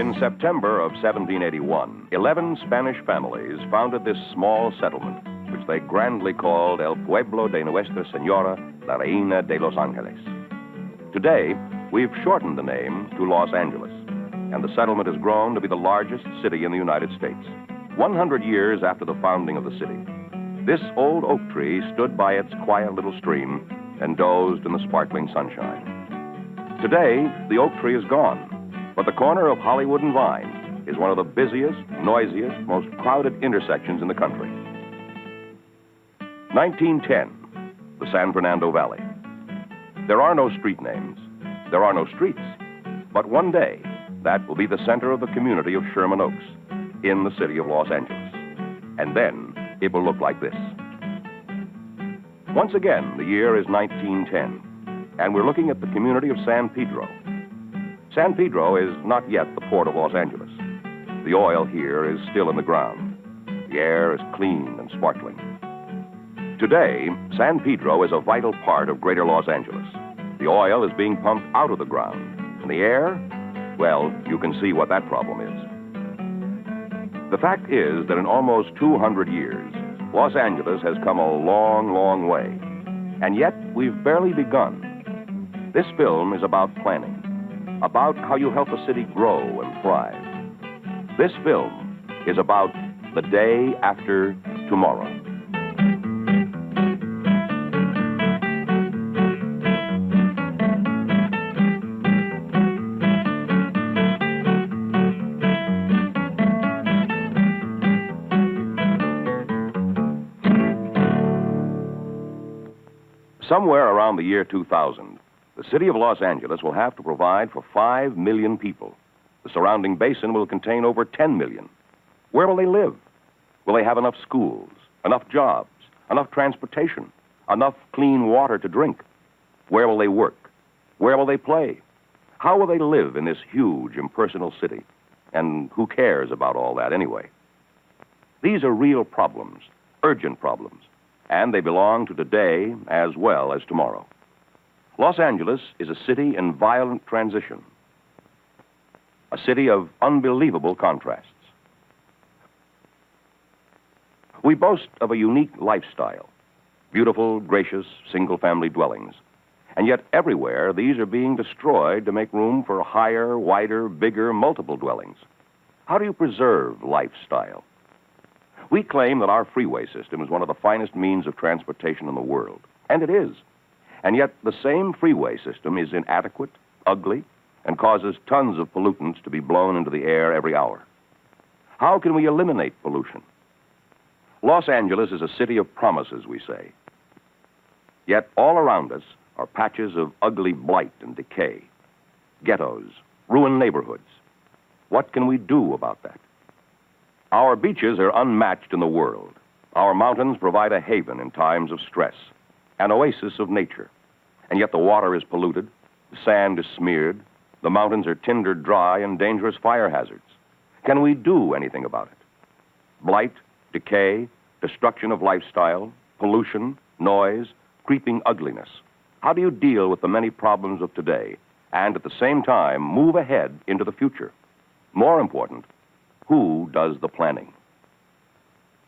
In September of 1781, 11 Spanish families founded this small settlement, which they grandly called El Pueblo de Nuestra Señora, la Reina de Los Ángeles. Today, we've shortened the name to Los Angeles, and the settlement has grown to be the largest city in the United States. 100 years after the founding of the city, this old oak tree stood by its quiet little stream and dozed in the sparkling sunshine. Today, the oak tree is gone, but the corner of Hollywood and Vine is one of the busiest, noisiest, most crowded intersections in the country. 1910, the San Fernando Valley. There are no street names. There are no streets. But one day, that will be the center of the community of Sherman Oaks in the city of Los Angeles. And then it will look like this. Once again, the year is 1910, and we're looking at the community of San Pedro. San Pedro is not yet the port of Los Angeles. The oil here is still in the ground. The air is clean and sparkling. Today, San Pedro is a vital part of greater Los Angeles. The oil is being pumped out of the ground. And the air, well, you can see what that problem is. The fact is that in almost 200 years, Los Angeles has come a long, long way. And yet, we've barely begun. This film is about planning, about how you help a city grow and thrive. This film is about the day after tomorrow. Somewhere around the year 2000, the city of Los Angeles will have to provide for 5 million people. The surrounding basin will contain over 10 million. Where will they live? Will they have enough schools, enough jobs, enough transportation, enough clean water to drink? Where will they work? Where will they play? How will they live in this huge, impersonal city? And who cares about all that anyway? These are real problems, urgent problems, and they belong to today as well as tomorrow. Los Angeles is a city in violent transition, a city of unbelievable contrasts. We boast of a unique lifestyle, beautiful, gracious, single-family dwellings. And yet everywhere, these are being destroyed to make room for higher, wider, bigger, multiple dwellings. How do you preserve lifestyle? We claim that our freeway system is one of the finest means of transportation in the world. And it is. And yet the same freeway system is inadequate, ugly, and causes tons of pollutants to be blown into the air every hour. How can we eliminate pollution? Los Angeles is a city of promises, we say. Yet all around us are patches of ugly blight and decay, ghettos, ruined neighborhoods. What can we do about that? Our beaches are unmatched in the world. Our mountains provide a haven in times of stress, an oasis of nature. And yet the water is polluted, the sand is smeared, the mountains are tindered dry and dangerous fire hazards. Can we do anything about it? Blight, decay, destruction of lifestyle, pollution, noise, creeping ugliness. How do you deal with the many problems of today and at the same time move ahead into the future? More important, who does the planning?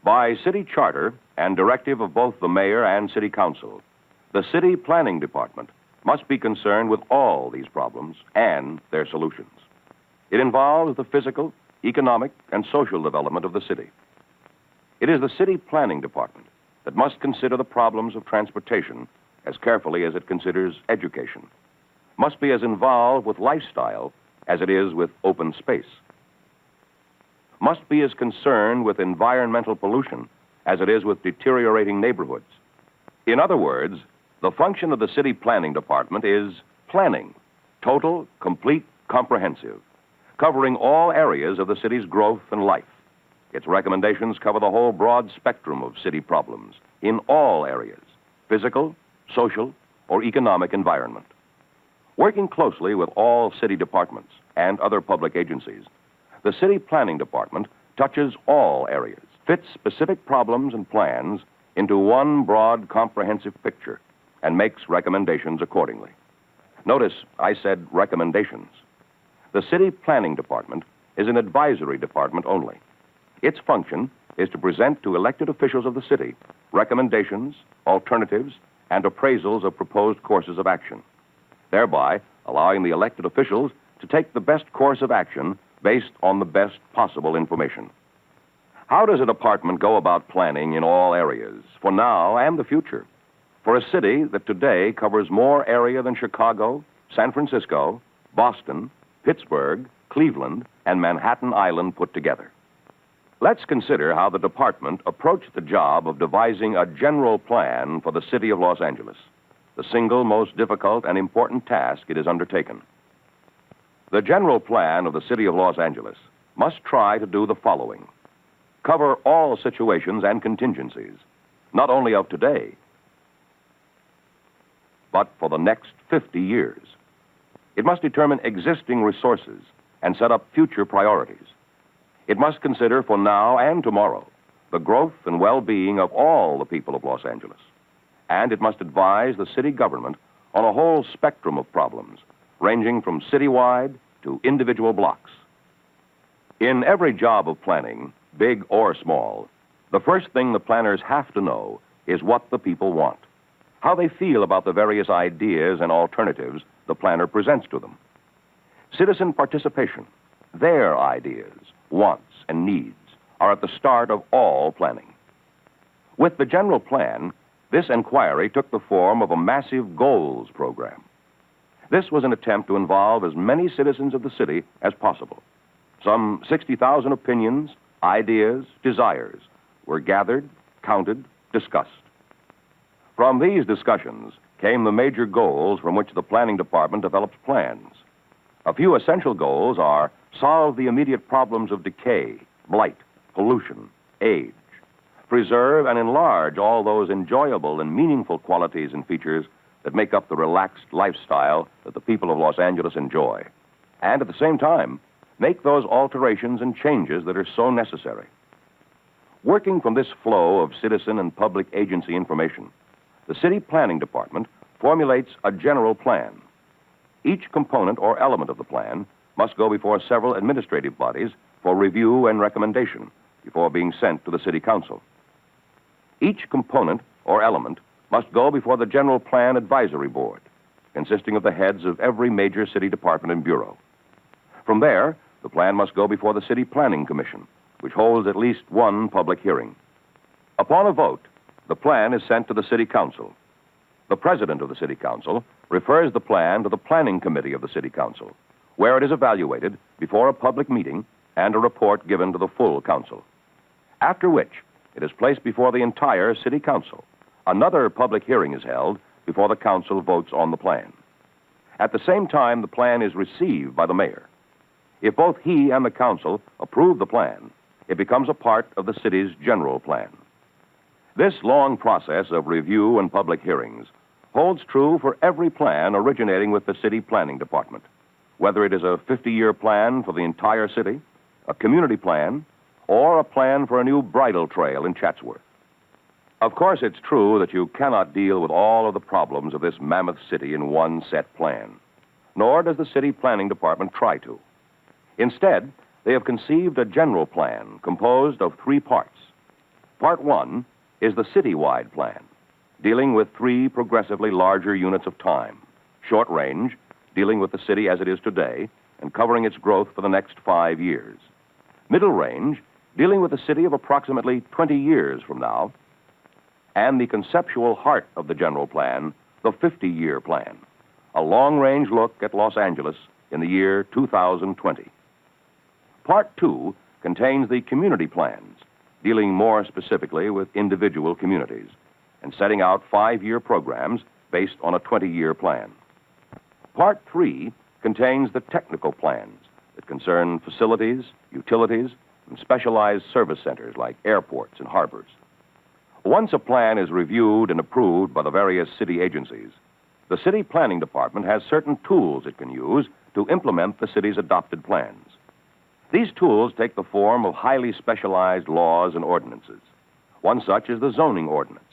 By city charter and directive of both the mayor and city council, the city planning department must be concerned with all these problems and their solutions. It involves the physical, economic, and social development of the city. It is the city planning department that must consider the problems of transportation as carefully as it considers education, must be as involved with lifestyle as it is with open space, must be as concerned with environmental pollution as it is with deteriorating neighborhoods. In other words, the function of the city planning department is planning, total, complete, comprehensive, covering all areas of the city's growth and life. Its recommendations cover the whole broad spectrum of city problems in all areas, physical, social, or economic environment. Working closely with all city departments and other public agencies, the city planning department touches all areas, fits specific problems and plans into one broad, comprehensive picture, and makes recommendations accordingly. Notice I said recommendations. The city planning department is an advisory department only. Its function is to present to elected officials of the city recommendations, alternatives, and appraisals of proposed courses of action, thereby allowing the elected officials to take the best course of action based on the best possible information. How does a department go about planning in all areas, for now and the future, for a city that today covers more area than Chicago, San Francisco, Boston, Pittsburgh, Cleveland, and Manhattan Island put together? Let's consider how the department approached the job of devising a general plan for the city of Los Angeles, the single most difficult and important task it has undertaken. The general plan of the city of Los Angeles must try to do the following: cover all situations and contingencies, not only of today, but for the next 50 years. It must determine existing resources and set up future priorities. It must consider for now and tomorrow the growth and well-being of all the people of Los Angeles. And it must advise the city government on a whole spectrum of problems, ranging from citywide to individual blocks. In every job of planning, big or small, the first thing the planners have to know is what the people want, how they feel about the various ideas and alternatives the planner presents to them. Citizen participation, their ideas, wants, and needs are at the start of all planning. With the general plan, this inquiry took the form of a massive goals program. This was an attempt to involve as many citizens of the city as possible. Some 60,000 opinions, ideas, desires were gathered, counted, discussed. From these discussions came the major goals from which the planning department develops plans. A few essential goals are: solve the immediate problems of decay, blight, pollution, age; preserve and enlarge all those enjoyable and meaningful qualities and features that make up the relaxed lifestyle that the people of Los Angeles enjoy; and at the same time, make those alterations and changes that are so necessary. Working from this flow of citizen and public agency information, the city planning department formulates a general plan. Each component or element of the plan must go before several administrative bodies for review and recommendation before being sent to the city council. Each component or element must go before the General Plan Advisory Board, consisting of the heads of every major city department and bureau. From there, the plan must go before the City Planning Commission, which holds at least one public hearing. Upon a vote, the plan is sent to the City Council. The president of the City Council refers the plan to the Planning Committee of the City Council, where it is evaluated before a public meeting and a report given to the full council. After which, it is placed before the entire City Council. Another public hearing is held before the council votes on the plan. At the same time, the plan is received by the mayor. If both he and the council approve the plan, it becomes a part of the city's general plan. This long process of review and public hearings holds true for every plan originating with the city planning department, whether it is a 50-year plan for the entire city, a community plan, or a plan for a new bridle trail in Chatsworth. Of course, it's true that you cannot deal with all of the problems of this mammoth city in one set plan, nor does the city planning department try to. Instead, they have conceived a general plan composed of 3 parts. Part 1 is the citywide plan, dealing with 3 progressively larger units of time: short range, dealing with the city as it is today and covering its growth for the next 5 years; middle range, dealing with the city of approximately 20 years from now; and the conceptual heart of the general plan, the 50-year plan, a long-range look at Los Angeles in the year 2020. Part 2 contains the community plans, dealing more specifically with individual communities and setting out 5-year programs based on a 20-year plan. Part 3 contains the technical plans that concern facilities, utilities, and specialized service centers like airports and harbors. Once a plan is reviewed and approved by the various city agencies, the city planning department has certain tools it can use to implement the city's adopted plans. These tools take the form of highly specialized laws and ordinances. One such is the zoning ordinance.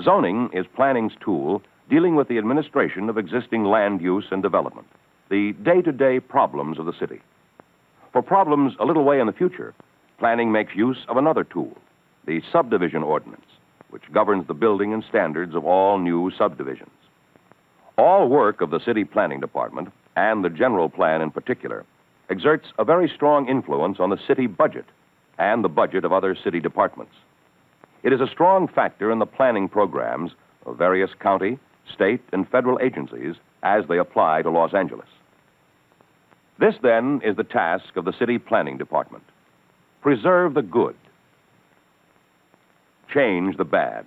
Zoning is planning's tool dealing with the administration of existing land use and development, the day-to-day problems of the city. For problems a little way in the future, planning makes use of another tool, the subdivision ordinance, which governs the building and standards of all new subdivisions. All work of the city planning department, and the general plan in particular, exerts a very strong influence on the city budget and the budget of other city departments. It is a strong factor in the planning programs of various county, state, and federal agencies as they apply to Los Angeles. This, then, is the task of the city planning department. Preserve the good. Change the bad.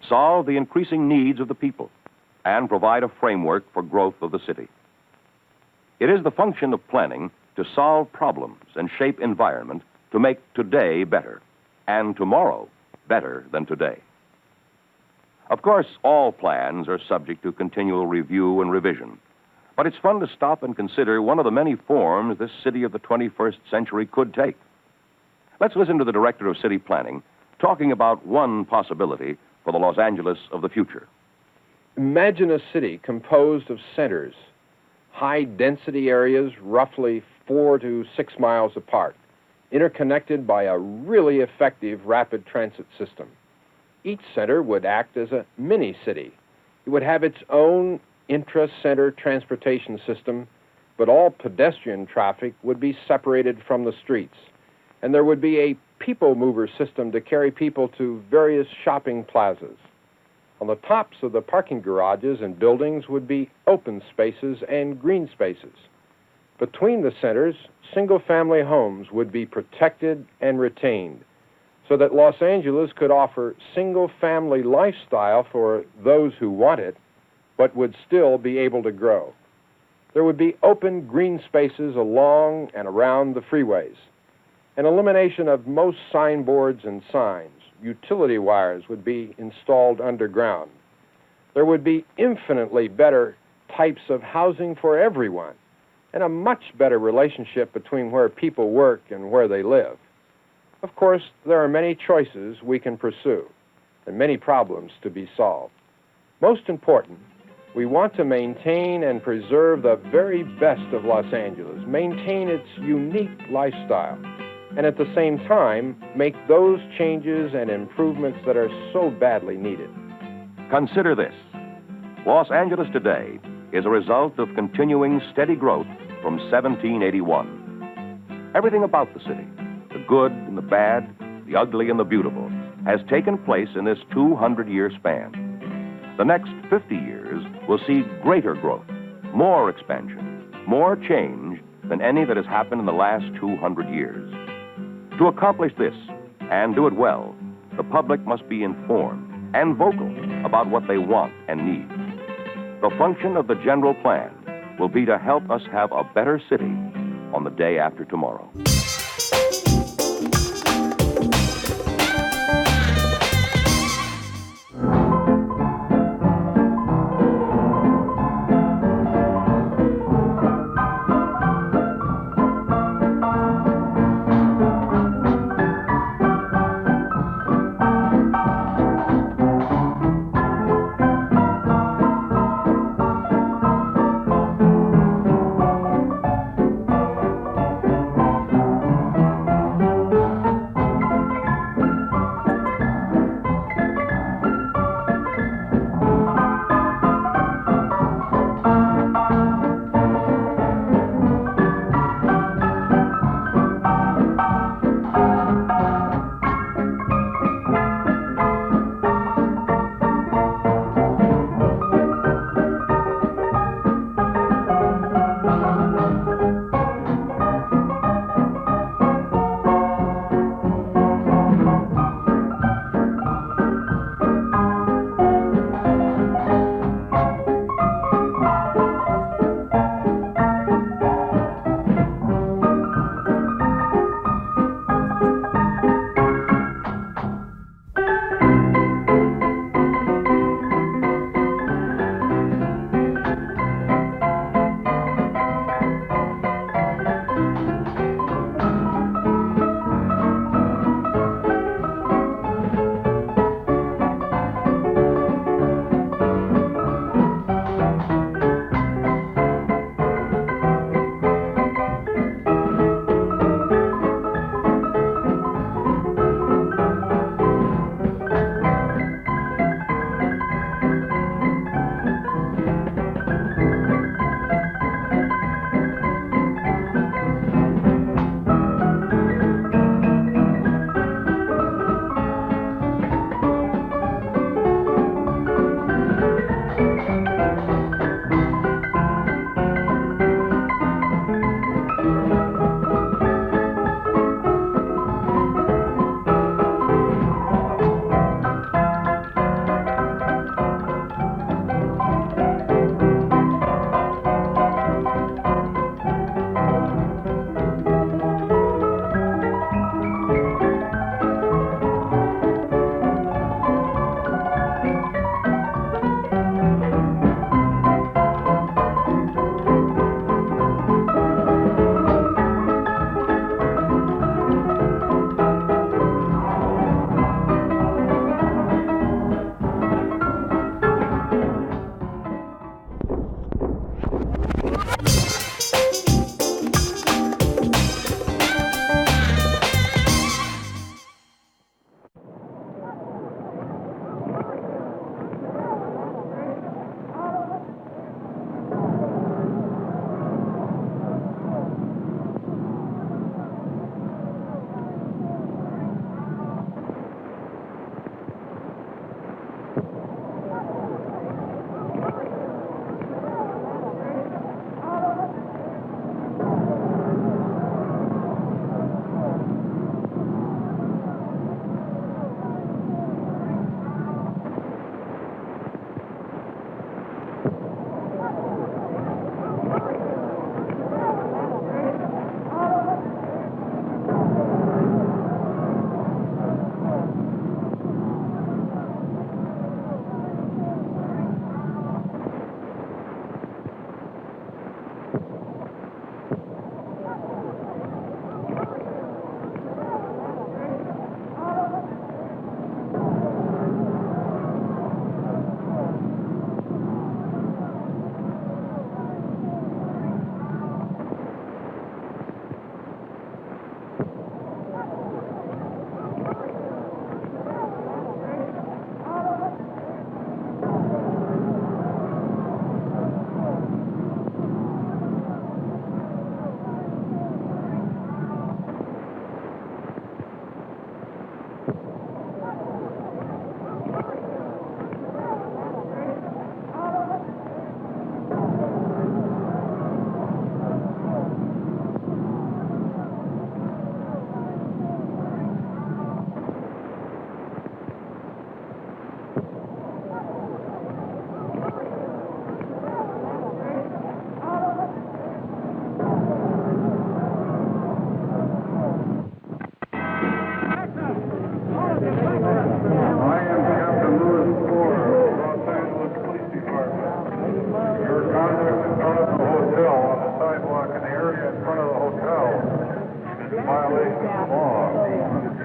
Solve the increasing needs of the people and provide a framework for growth of the city. It is the function of planning to solve problems and shape environment to make today better and tomorrow better than today. Of course, all plans are subject to continual review and revision, but it's fun to stop and consider one of the many forms this city of the 21st century could take. Let's listen to the director of city planning talking about one possibility for the Los Angeles of the future. Imagine a city composed of centers, high-density areas roughly 4 to 6 miles apart, interconnected by a really effective rapid transit system. Each center would act as a mini-city. It would have its own intra-center transportation system, but all pedestrian traffic would be separated from the streets, and there would be a people mover system to carry people to various shopping plazas. On the tops of the parking garages and buildings would be open spaces and green spaces. Between the centers, single-family homes would be protected and retained so that Los Angeles could offer single-family lifestyle for those who want it, but would still be able to grow. There would be open green spaces along and around the freeways, an elimination of most signboards and signs. Utility wires would be installed underground. There would be infinitely better types of housing for everyone, and a much better relationship between where people work and where they live. Of course, there are many choices we can pursue and many problems to be solved. Most important, we want to maintain and preserve the very best of Los Angeles, maintain its unique lifestyle, and at the same time, make those changes and improvements that are so badly needed. Consider this. Los Angeles today is a result of continuing steady growth from 1781. Everything about the city, the good and the bad, the ugly and the beautiful, has taken place in this 200-year span. The next 50 years will see greater growth, more expansion, more change than any that has happened in the last 200 years. To accomplish this, and do it well, the public must be informed and vocal about what they want and need. The function of the general plan will be to help us have a better city on the day after tomorrow.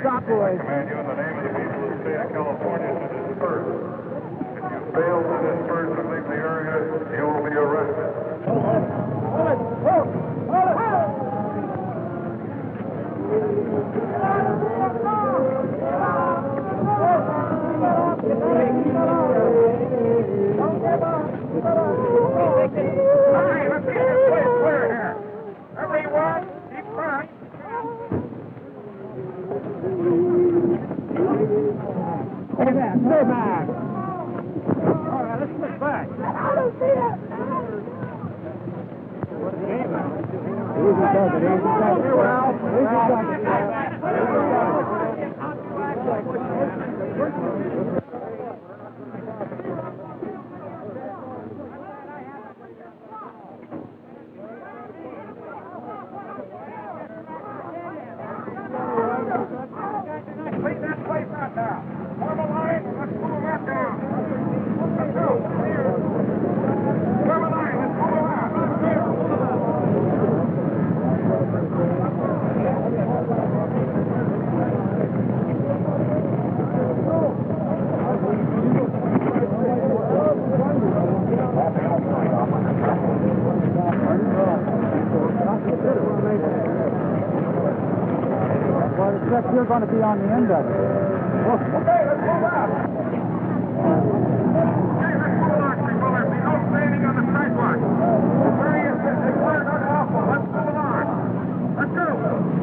Stop, boys. I command you in the name of the people of the state of California to disperse. If you fail to disperse and leave the area, you will be arrested. Stay back. All right, let's get back. I don't see it. Easy, take it, easy, take it. Well, Clean that place out now. Form a line. Let's move that down. Let's go. Form a line. Let's move out. well, except you're going to be on the end of it. Okay, let's move out. Okay, let's move along, people. There'll be no standing on the sidewalk. It's very unlawful. Let's move along. Let's go.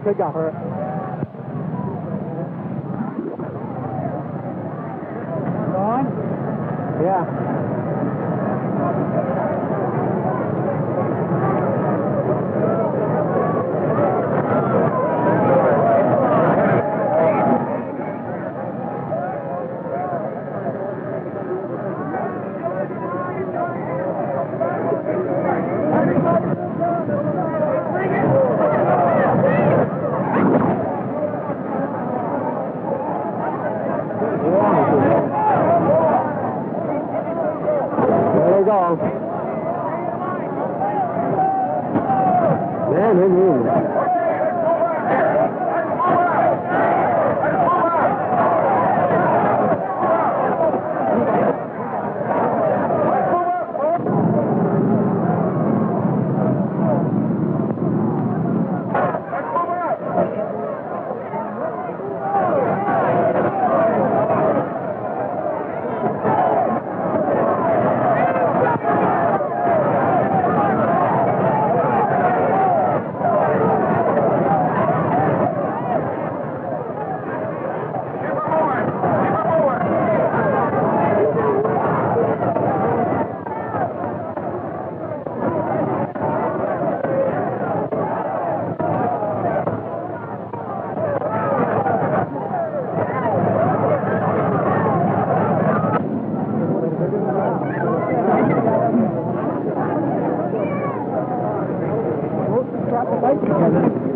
Take off her. On? Yeah. There you go. Man. Right together.